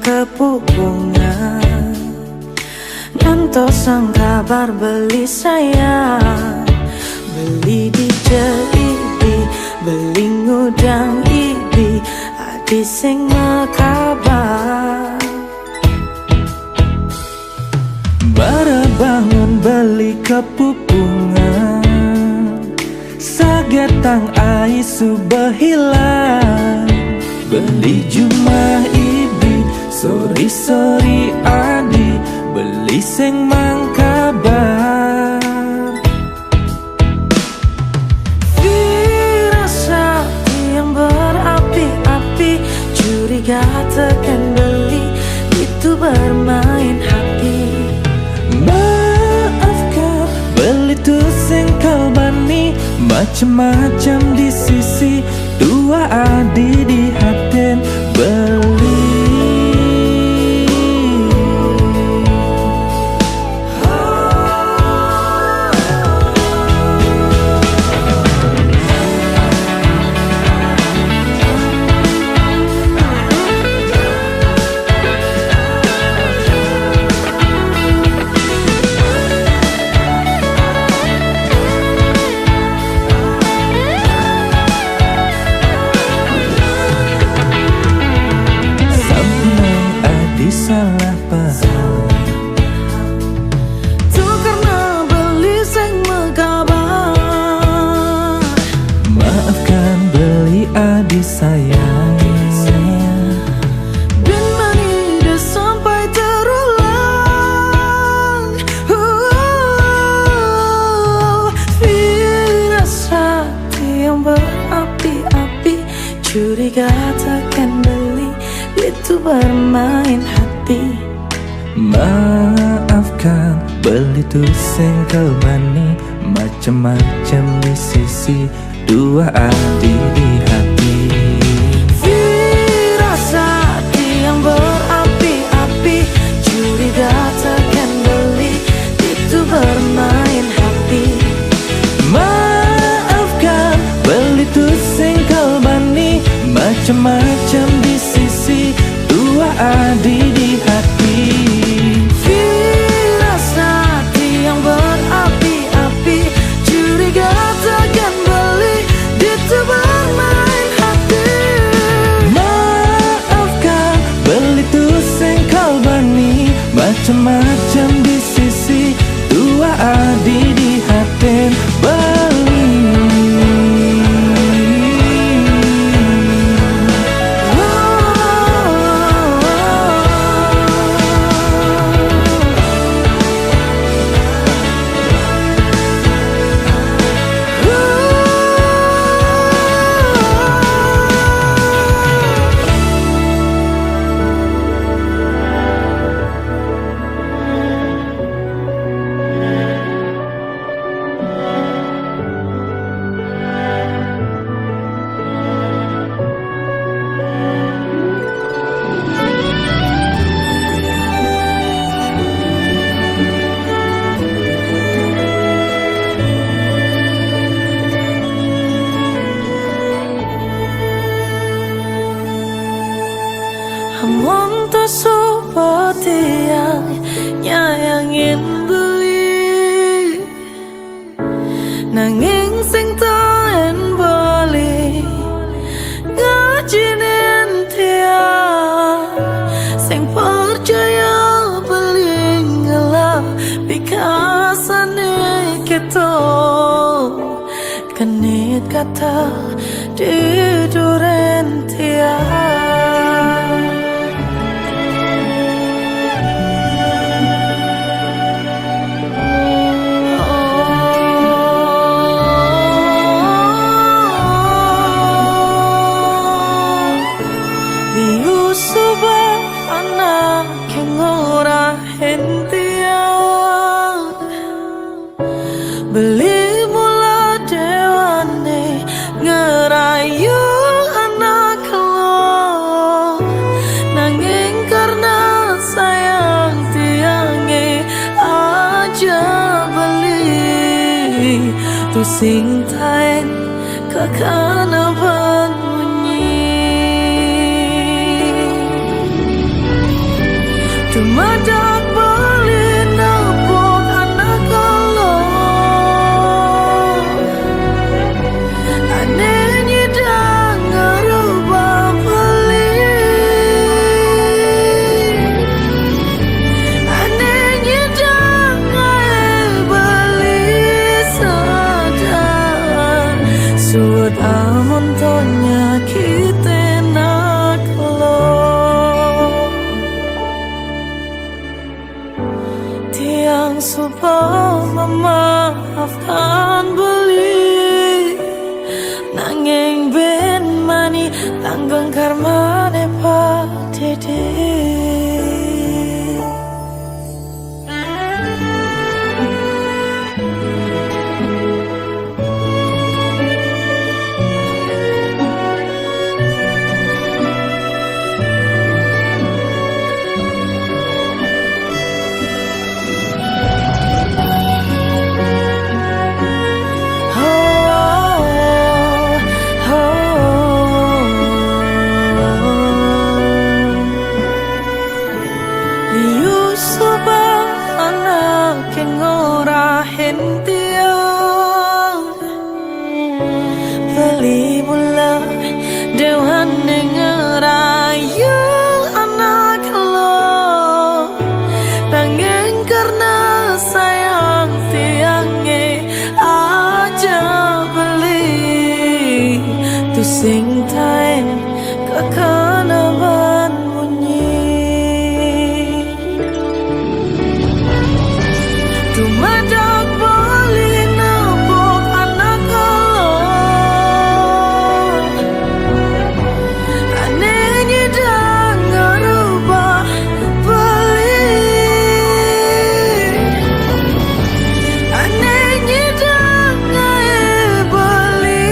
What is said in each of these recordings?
kepupungan, ngantos sang kabar beli saya. Beli di JIB, beli ngudang IB, adi sing makabar. Bara bangun beli kepupungan, sagetang aisu behilang. Beli jumah IB, sori adi, beli sing mangkabar. Curiga tekan beli, itu bermain hati. Maafkan, beli tuh sing kalbani, macem-macem di sisi, dua adi di haten beli. Salah paham, tuh karena beli sing mekabar. Maafkan beli adi sayang, dan mani dah sampai terulang. Firasati yang berapi-api, curiga takkan beli, itu bermain hati. Maafkan, beli tuh sengkel mani, macem-macem di sisi, dua adi di hati. Firasati yang berapi-api, curiga takkan beli, itu bermain hati. Maafkan, beli tuh sengkel mani, macem-macem di sisi, dua adi di hati. Firasati yang berapi-api, curiga takkan beli, itu bermain hati. Maafkan, beli tuh sengkal bani, macem-macem di sisi, dua adi di hati beli. Among tak seperti yang nyayangin beli, nanging sing taen beli, ngajinin tiang, sing percaya beli ngelap, pikasane kita, kenit kata di duren tiang. Beli mula dewane ngerayu anak lo, nanging karena sayang tiange aja beli tu sing taen kakana bangunyi. Tumadak bali napot anak kalo anenyi dang ngarubah beli anenyi dang beli sadar suat amon tonya kita nak lo tiang supaya memaafkan beli nanging ben mani tanggung karma nepa dede. Beli mula dewan ngerayu anak lo nanging karena sayang tiangnya aja beli tu sing tain kekanaman bunyi tu madak bali napok anak lo anenyi dang ngarubah beli anenyi dang beli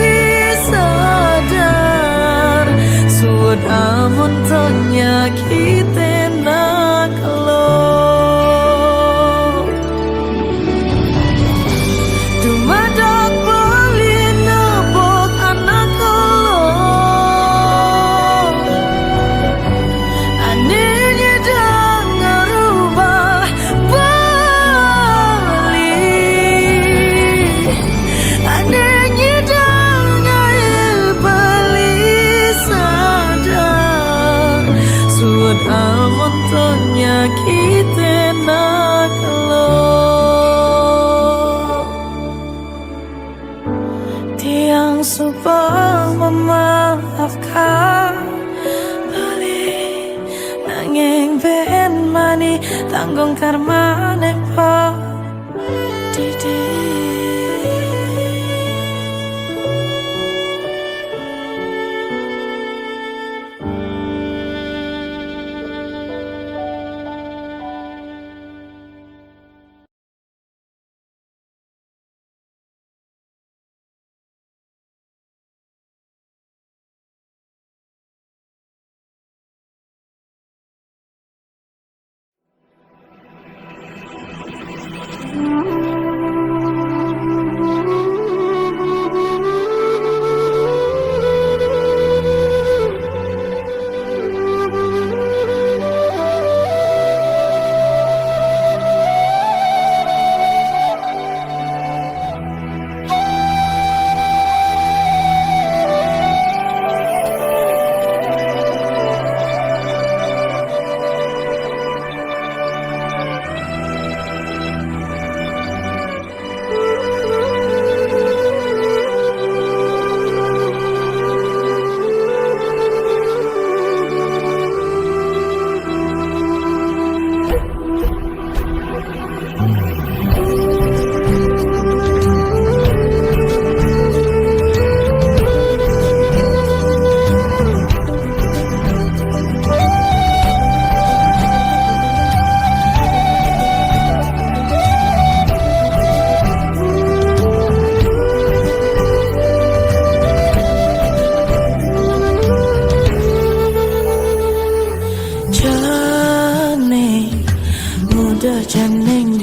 sadar suat amon tonya kita nak lo tumadak bali napok anak lo anenyi dang ngarubah bali anenyi dang beli sadar suat amon tonya kita nak lo tiang supaya memaafkan balik nanging ben mani tanggung karma nepa didi.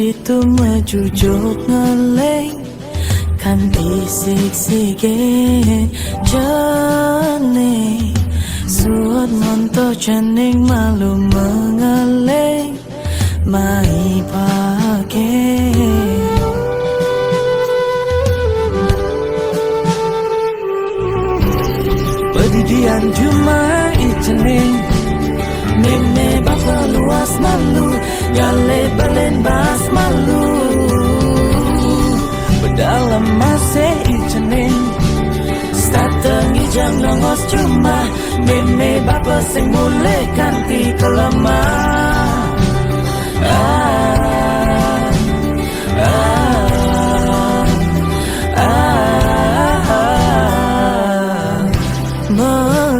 itu majujok ngeleng kan disik-sikin jane suat monto janing malu mengeleng mai pakai Perdidian cuma ijening Meme bapa luas malu Gale balen bas malu Berdalam masih ijening Stateng ijang nongos cuma Meme bapa sing mulai kanti kelemah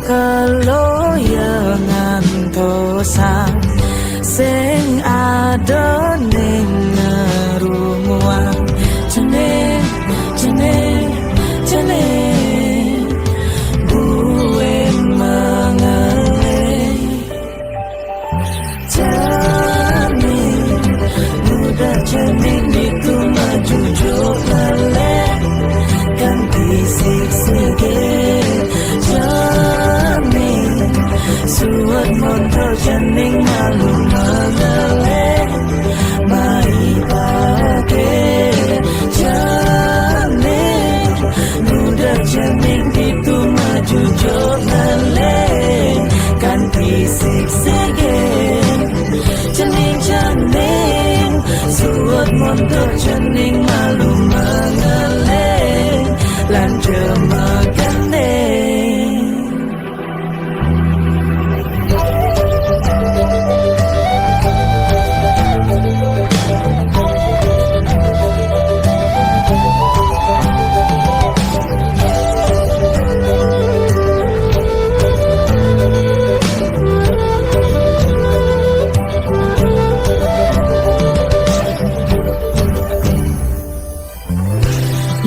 Mekalo yang ngantosan sing ada ning ngerumuan jeneng jeneng jeneng gue mengeleng jeneng muda jeneng itu maju jok ngeleng ganti sik-sike Suat motor jening malu mengeleng Mai pakai jening Muda jening itu maju jok ngeleng Kan pisik-sike Jening-jening Suat motor jening malu mengeleng Lan jemakan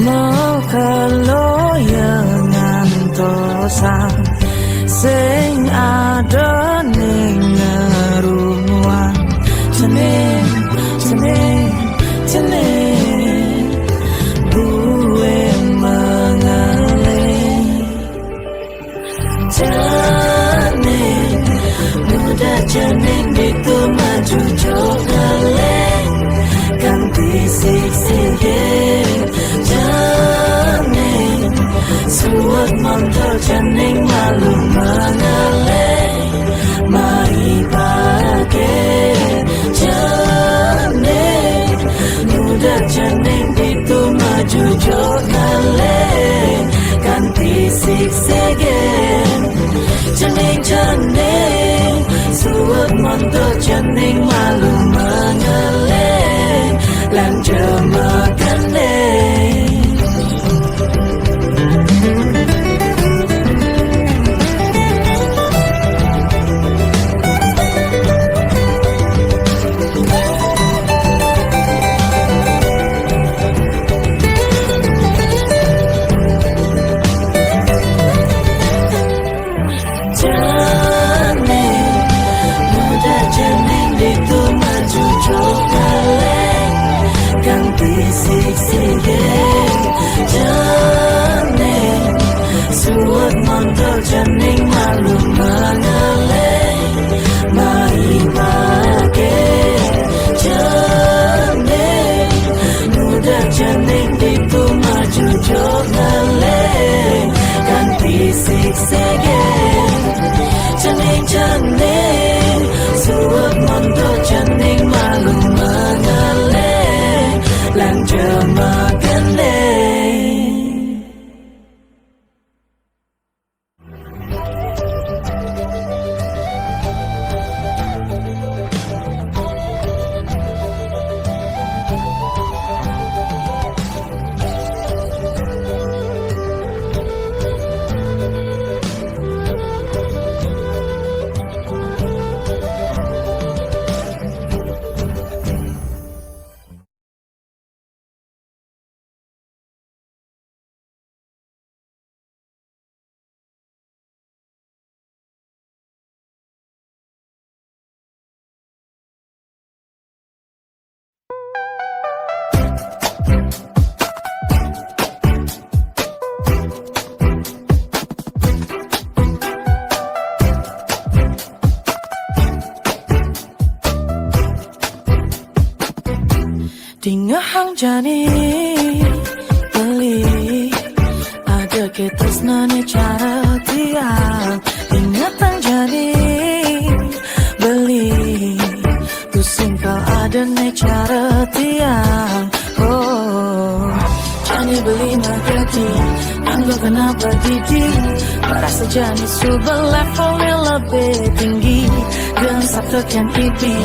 Mau kalau yang ngantosan sing ada ning ngerumuan jeneng jeneng jeneng gue mengeleng jeneng muda jeneng itu maju jok ngeleng ganti sik-sike Jening Suat motor jening malu mengeleng Mai pakai jening Muda jening itu maju jok ngeleng Ganti sik-sike Jening-jening Suat motor jening malu mengeleng Lan jemakan Sik-sike jening Suat motor jening malu mengeleng Mai pakai jening Muda jening itu maju jok ngeleng Ganti sik-sike jening-jening Suat motor jening malu mengeleng Lan jemakan hang jani beli ada ke tresnane cara tiang ingatan jani beli pusing kau ada ne cara tiang oh jani beli nagati anggo kenapa didi merasa jani sudah levelnya lebih tinggi dan satukan pipi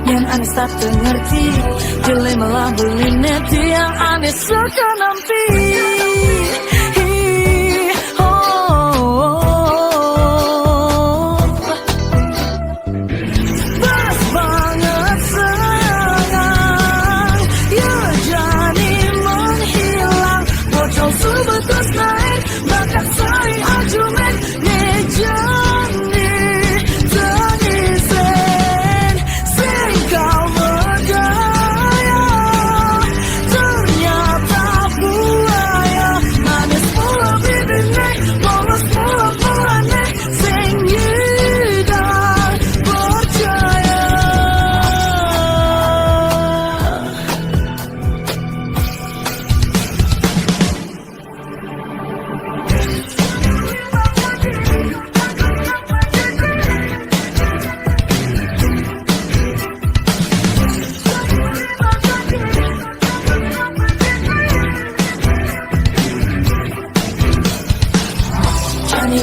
yang aneh tak ngerti jeli malah beli net yang aneh suka nampi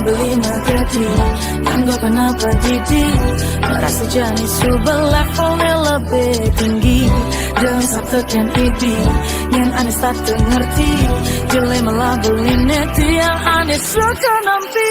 beli nagati anggo kenapa didi merasa jani sudah levelnya lebih tinggi dan satukan pipi yang aneh tak ngerti jeli malah beli net yang aneh suka nampi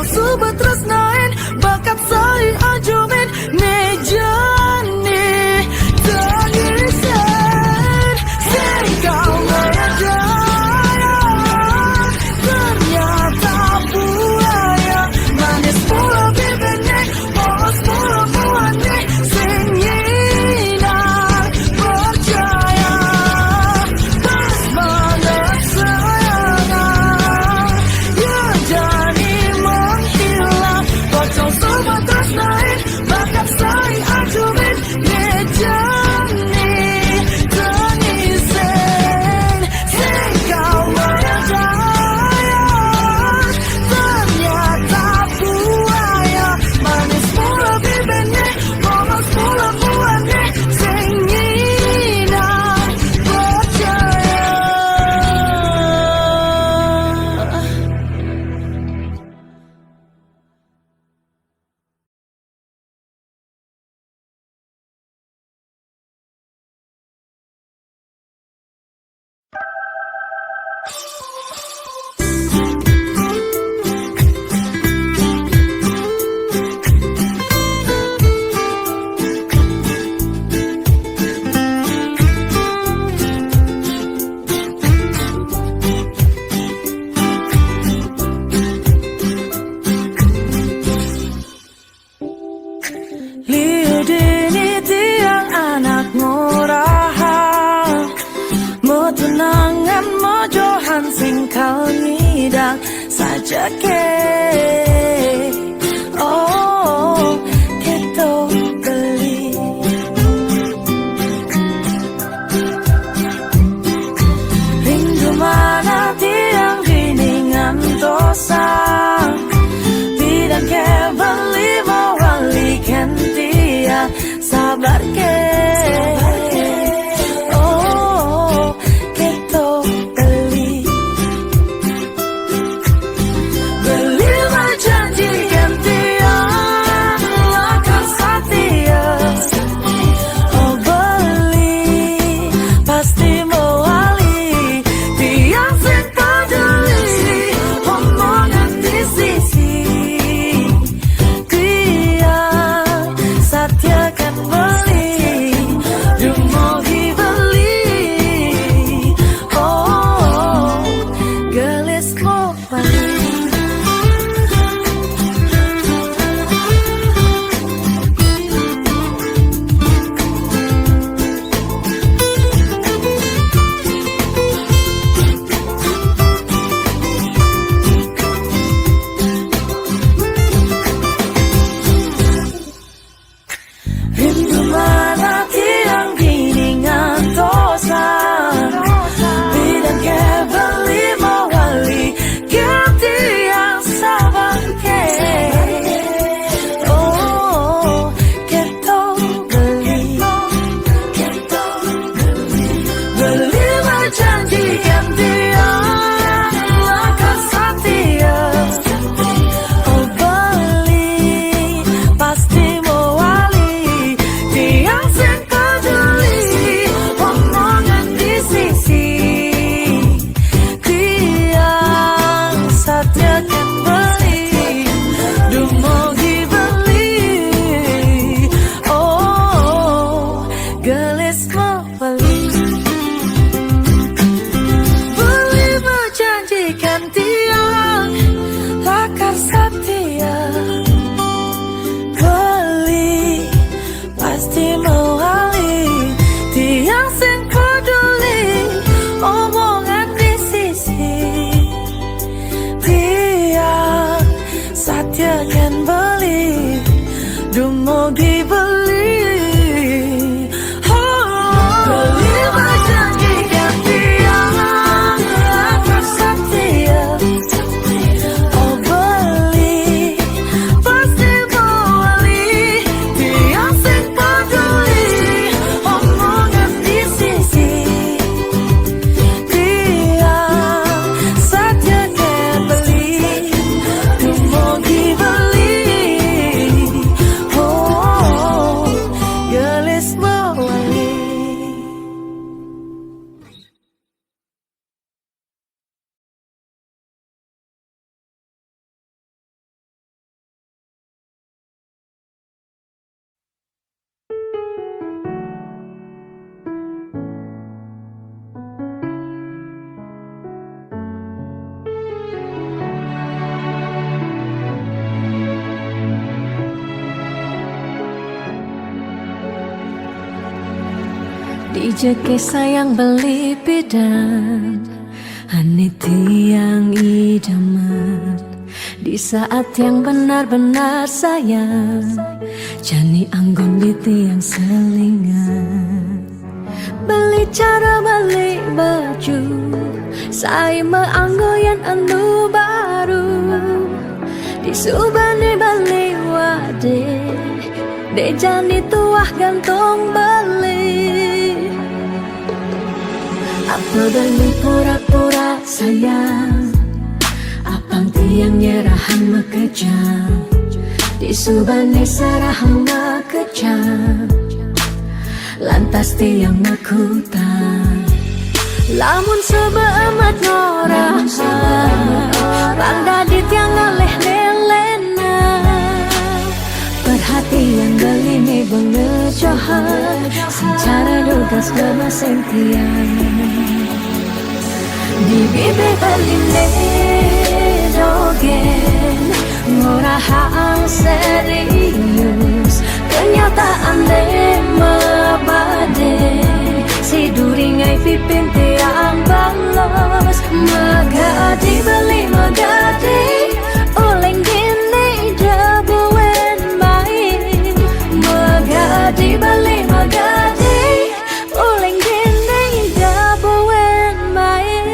Sobat tresnain bakat saya ajumin nejani tangisan sengkau ngejaya ternyata buaya manis pula bibirnya polos pula buahnya senyinar percaya pas banget sayang ya jani sobat tresnain bakat saya ajumin nejani tangisan sengkau ngejaya ternyata buaya manis pula bibirnya polos pula buahnya senyinar percaya. Tunangan mojohan sing kau ngidang saja ke oh keto beli rindu mana tiang biningan dosa bidang ke beli mawali kentia sabar ke beli Ijeke sayang beli bidan Ane tiang idaman di saat yang benar-benar sayang Jani anggon di tiang selingan Beli cara beli baju Saya meanggoyan anu baru Disubani beli wade De jani tuah gantung beli Apa beli pura-pura sayang Apang tiang nyerahan makejam Disubani serahan makejam Lantas tiang makutan Lamun sebeamat norahan Bangda di tiang ngaleh lelena Perhatian gelini bengejohan Secara lugas bemasen tiang Di bibir beline dogen Ngorahang serius Kenyataan de mabade Si duringai pipin tiang balos Magadi beli magadi Oleng gini jabuen main Magadi beli magadi Oleng gini jabuen main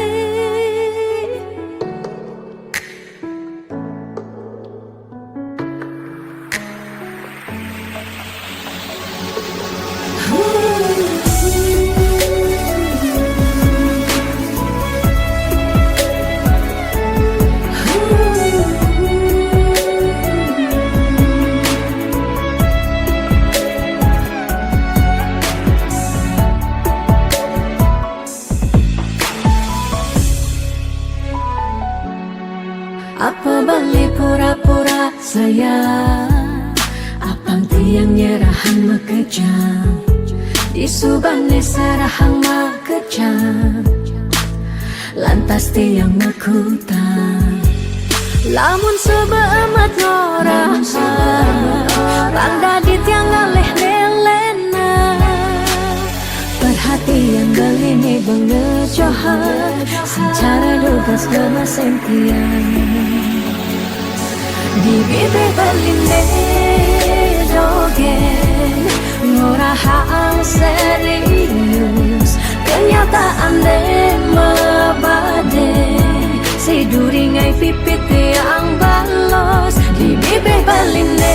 Apa beli pura-pura sayang Apang tiang nyerahan makejam Disubani serahan makejam Lantas tiang makutan Lamun sebeamat norahan Bangda di tiang ngaleh lelena Perhatian gelini bengejohan Secara lugas bemasen tiang Di bibir beline dogen Ngorahang serius Kenyataan de mabade Si duringai pipit tiang balos Di bibir beline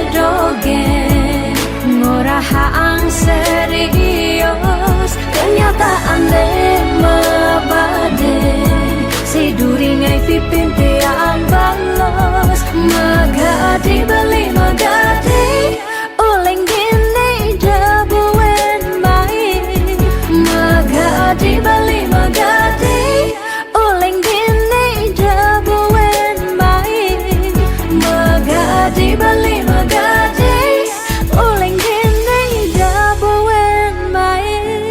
dogen Ngorahang serius Kenyataan de mabade Si duringai pipin tiang balos Magadi beli magadi Oleng gini jabuen main Magadi beli magadi Oleng gini jabuen main Magadi beli magadi Oleng gini jabuen main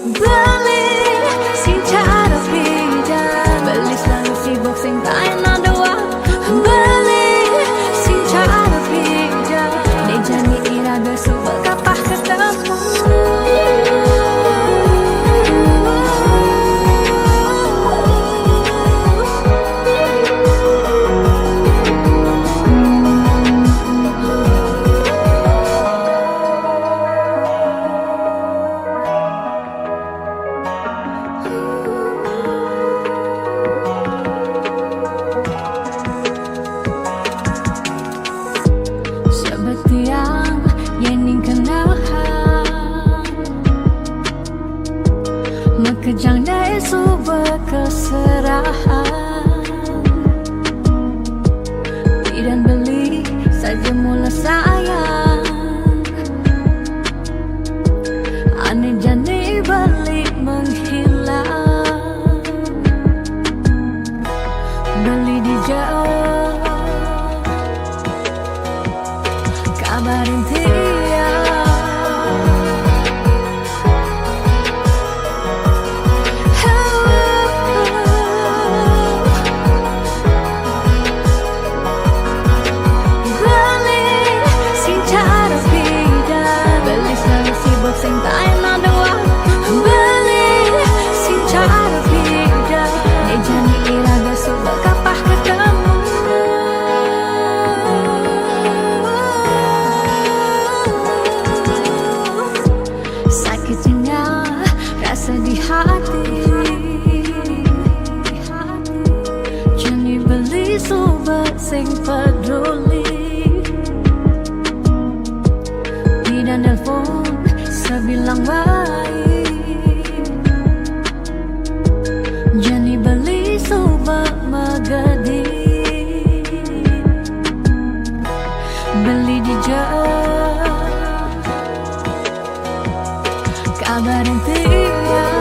Beli sing cara beda Beli selalu sibuk sing tayan doa Beli sing cara beda Ini jani iraga subel kapah ketemu Sebetiang yening kenahan Makejang dae subel keserahan Tidak beli saja mula sayang Aneh jani balik menghilang sing peduli. Tidak nelpon sebilang baik, jani beli soba magadi, beli di jalan kabar intinya.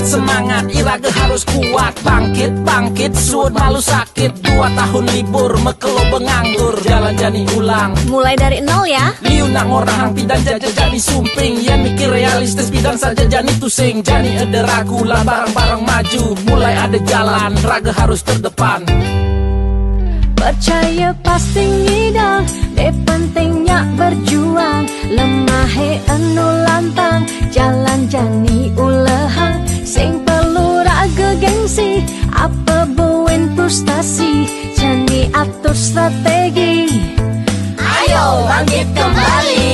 Semangat, Iraga harus kuat. Bangkit, suut malu sakit. 2 tahun libur, mekelo benganggur. Jalan jani ulang, mulai dari nol ya. liu nak ngorang pidan jaja jani sumping. Yan mikir realistis pidan saja jani tusing. Jani ada ragu lah barang-barang maju. Mulai ada jalan, raga harus terdepan. Percaya pasti ngidang, pentingnya berjuang. Lemah anu lantang, jalan jani ulehang. Sing perlu raga gengsi, apa buin frustasi. Jani atur strategi, Ayo bangkit kembali.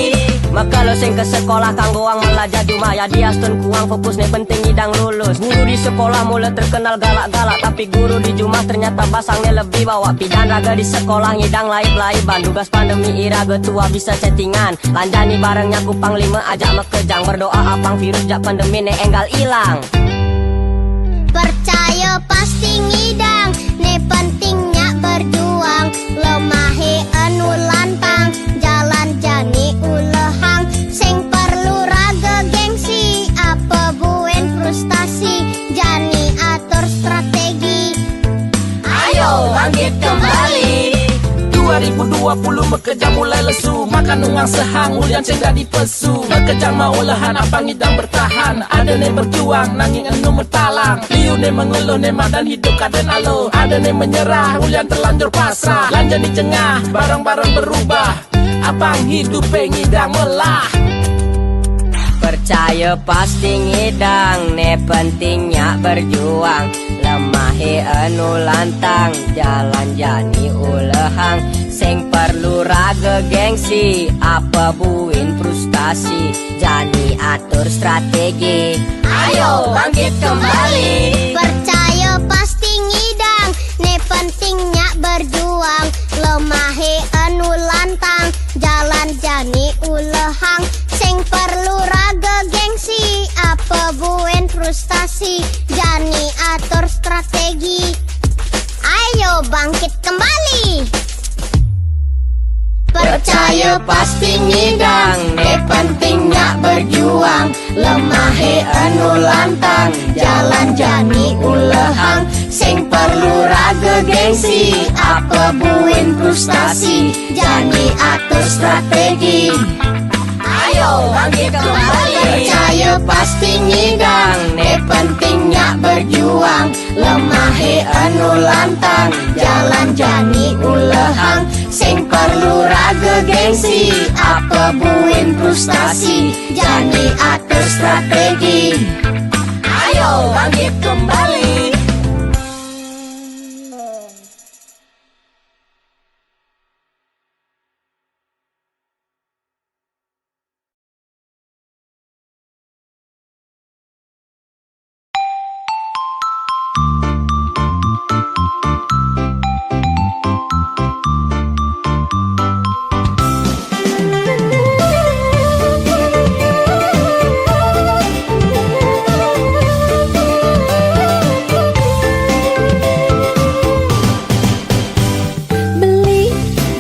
Maka lo sing ke sekolah kanggo ang belajar cuma ya dia stun kuang fokus nih penting idang lulus. Guru di sekolah mulai terkenal galak-galak, tapi guru di Jumah ternyata basangnya lebih bawa pidan. Raga di sekolah ngidang laib-laiban, tugas pandemi iraga tua bisa chattingan. Lanjani barengnya kupang 5 ajak mekejang, berdoa apang virus jak pandemi ne enggal ilang. Percaya pasti ngidang, ne pentingnya berjuang. Lemahe anu lantang, jalan jani ulehang. Sing perlu raga gengsi, apa buen frustasi. Jani atur strategi, Ayo bangkit kembali. 2020 bekerja mulai lesu, makan uang sehang ulian cengga di pesu. Bekerja mau lahan apa ngidang bertahan, ada ne berjuang nanging enu mertalang. Liu ne mengeluh ne madan hidup kaden alo, ada ne menyerah ulian terlanjur pasrah. Lanjut di cengah barang-barang berubah, abang hidup ngidang melah. Percaya pasti ngidang, ne pentingnya berjuang. Lemahe anu lantang, jalan jani ulehang. Sing perlu raga gengsi, apa buin frustasi. Jani atur strategi, ayo bangkit kembali. percaya pasti ngidang, ne pentingnya berjuang. Lemahe anu lantang, jalan jani ulehang. Sing perlu raga gengsi, apa buen frustasi. Jani atur strategi, ayo bangkit kembali. Percaya pasti ngidang, ne pentingnya berjuang. Lemahe anu lantang, jalan jani ulehang. Sing perlu raga gengsi, apa buin frustasi. Jani atur strategi, ayo Ayo bangkit kembali. Percaya pasti ngidang, ne pentingnya berjuang. Lemahe anu lantang, jalan jani ulehang. Sing perlu raga gengsi, apa buin frustasi. Jani atur strategi. Ayo bangkit kembali. Beli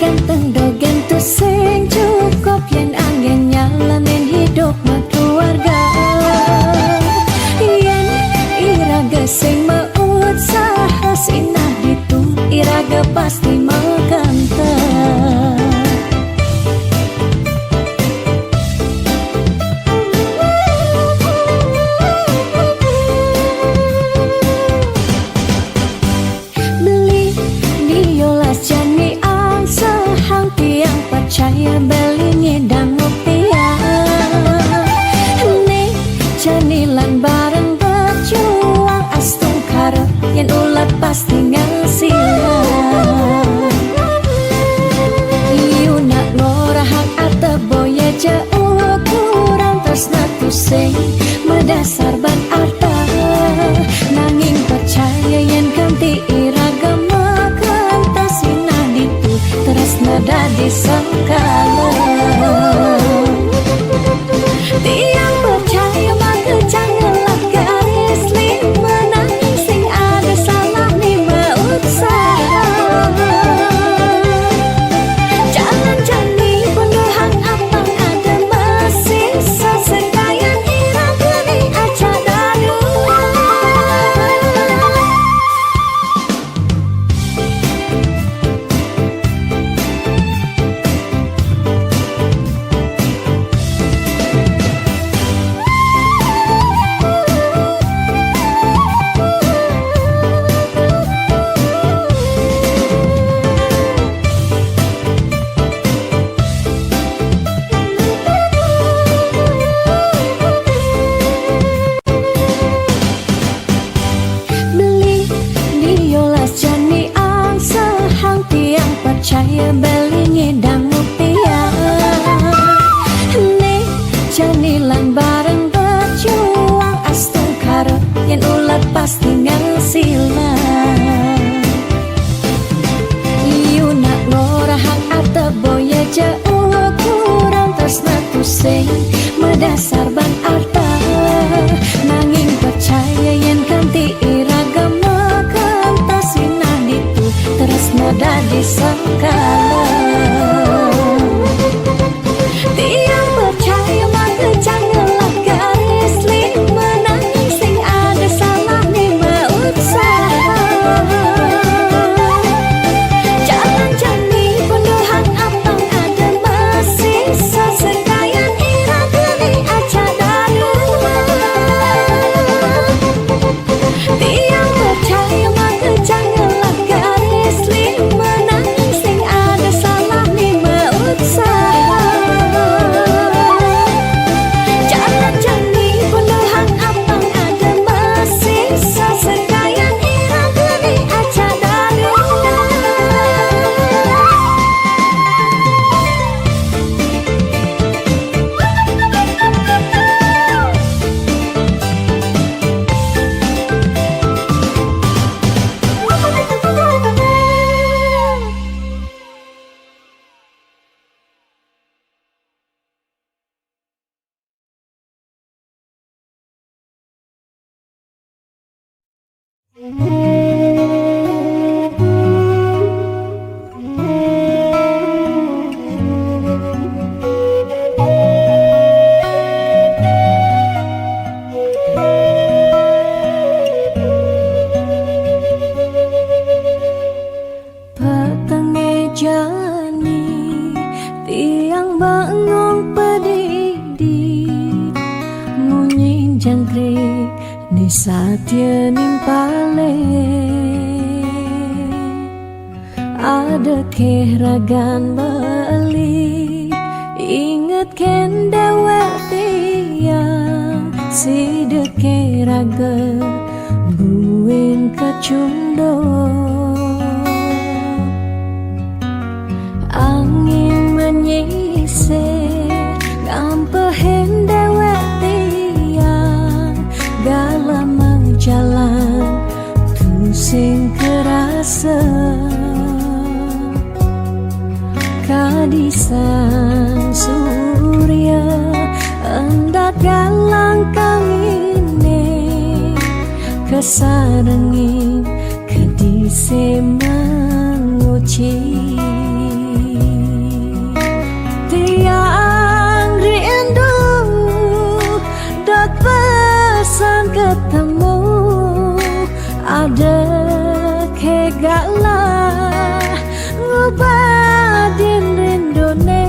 ganteng dogen tu sing cukup yen angin nyalanin hidup mah keluarga. Yen iraga sing meut saha sinah ditu, iraga pasti mau ganteng. Beli diolas jani ang sehang tiang percaya beli ngidang rupiah. Nih janilan bareng berjuang astung karep yen ulat pasti ngasilan. Iuna ngorahak ate boya jauh kurang tresna tu sing medasar ban arta. Nanging percaya yen kanti iraga makan tasina ditu tresna dadi sengkala. Tiang percaya maka janganlah garis lima nanging sing ada salah lima usaha. Jalan jani penuhan apang ada masih sesengkayan iraga ni aja dadu. Beli diolas jani ang sehang tiang percaya beli ngidang rupiah. Nih janilan bareng berjuang astung karep yen ulat pasti ngasilan. Iuna ngorahak ate boya jauh kurang tresna tu sing medasar ban arta. Nanging percaya yen kanti iraga makan tasina ditu tresna dadi sengkala. Adekeh ragan beli inget ken dewek tiang si deke raga buin kecundo angin menyisir ngampehen dewek tiang galama jalan tu sing kerasa kadisan surya endak galang kang ini kesarengin kedise menguci tiang rindu dot pesan ketemu ada kegalah ngubadin rindone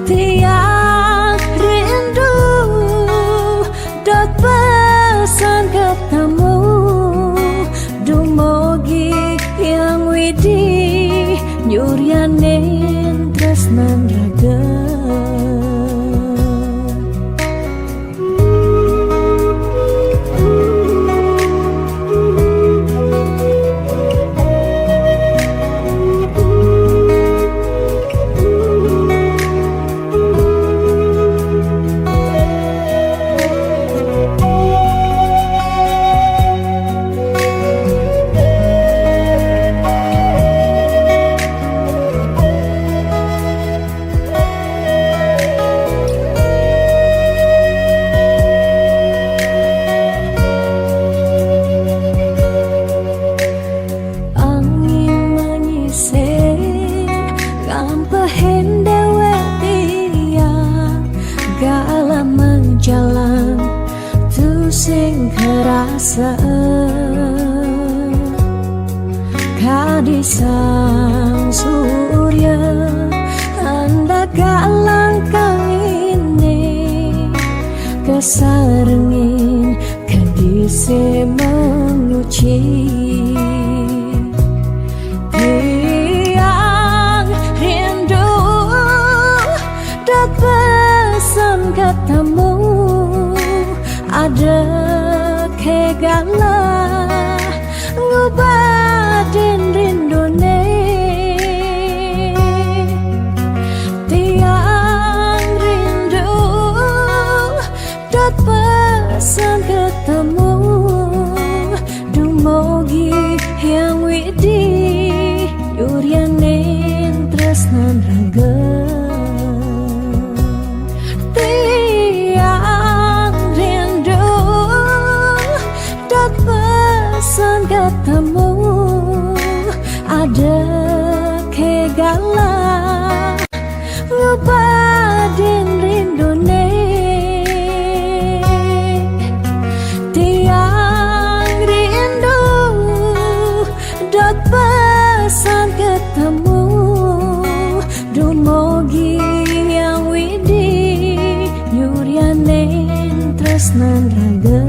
tiang rindu dot pesan ketemu dumogi yang widi nyuryanin tresnan raga jalan tu sing kerasa kadisang surya hendak galang kang ini kesarengin kadise menguci tiang rindu dat pesan ketemu ada kegalah ngubadin rindone tiang rindu dat pesan ketemu dumogi yang widi yuryanin tresnan raga ketemu ada kegalah ngubadin rindone tiang rindu dot pesan ketemu dumogi yang widi nyuryanin tresnan raga